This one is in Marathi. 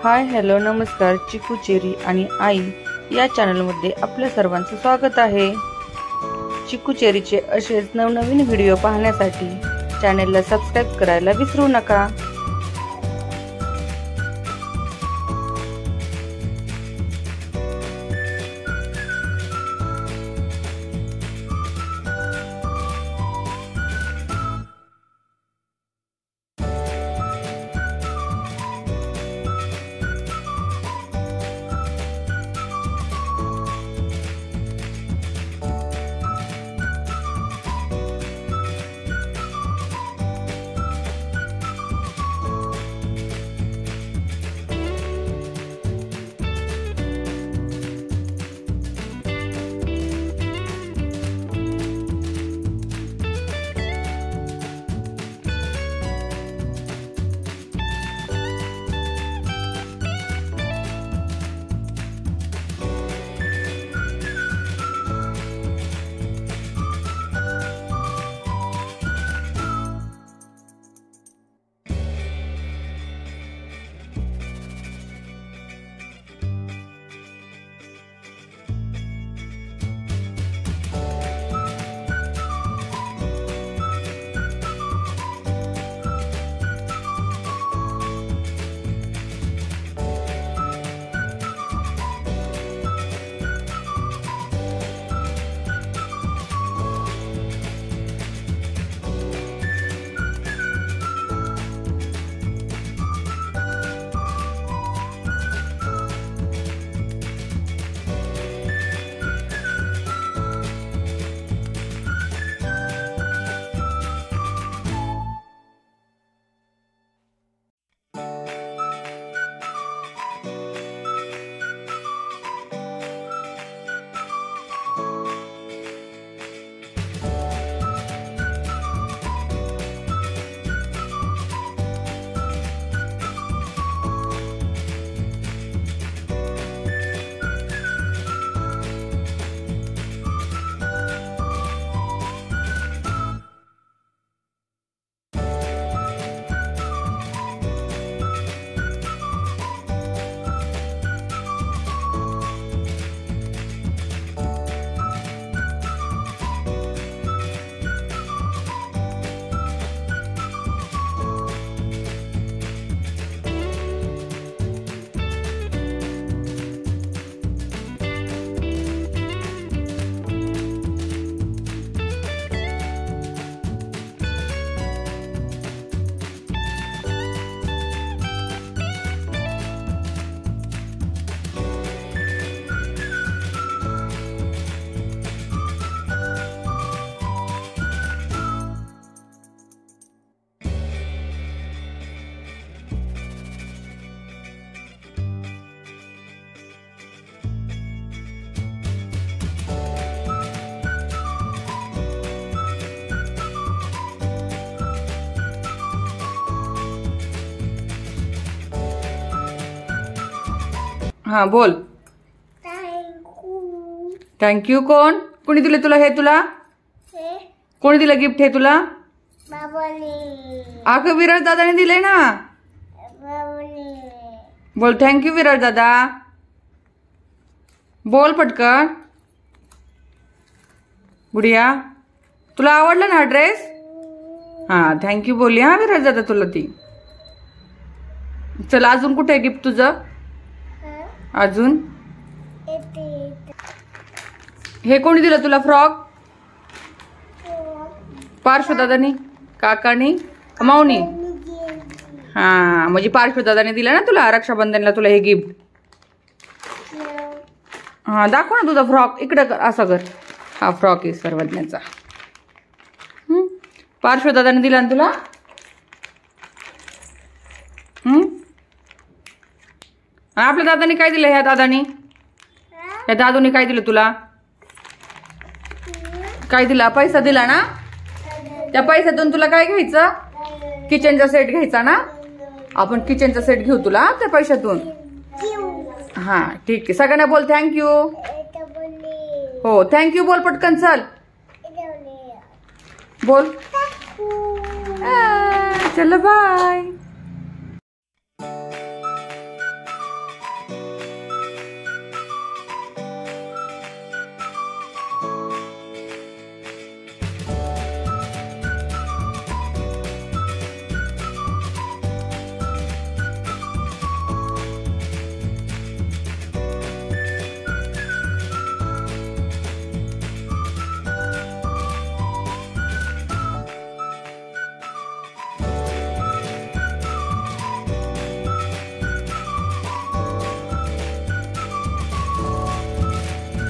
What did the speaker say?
हाय हॅलो नमस्कार, चिकू चेरी आणि आई या चॅनलमध्ये आपल्या सर्वांचं स्वागत आहे। चिकू चेरीचे असेच नवनवीन व्हिडिओ पाहण्यासाठी चॅनलला सबस्क्राइब करायला विसरू नका। हाँ बोल। थँक्यू कोण कोणी दिले तुला? हे तुला कोणी दिलं गिफ्ट? हे तुला अगं विराज दादाने दिले ना। बोल थँक्यू विराज दादा, बोल पटकन। गुडिया तुला आवडला ना ड्रेस? हाँ थँक्यू बोलली हा विराज दादा तुला ती। चल अजून कुठे गिफ्ट तुझं? अजून हे कोणी दिलं तुला फ्रॉक? पार्श्व दादानी, काकानी, माऊनी? हा म्हणजे पार्श्व दादाने दिलं ना तुला रक्षाबंधनला तुला हे गिफ्ट। हा दाखव ना तुझा फ्रॉक, इकडे कर, असा कर। हा फ्रॉक आहे सर्वज्ञाचा। पार्श्व दादाने दिला ना तुला? आपल्या दादाने काय दिलं? ह्या दादानी, या दादूने काय दिलं तुला? काय दिला? पैसा दिला ना? त्या पैशातून तुला काय घ्यायचं? किचनचा सेट घ्यायचा ना? आपण किचनचा सेट घेऊ तुला त्या पैशातून। हा ठीक आहे, सगळ्यांना बोल थँक्यू। हो थँक्यू बोल पटकन, चल बोल। चलो बाय।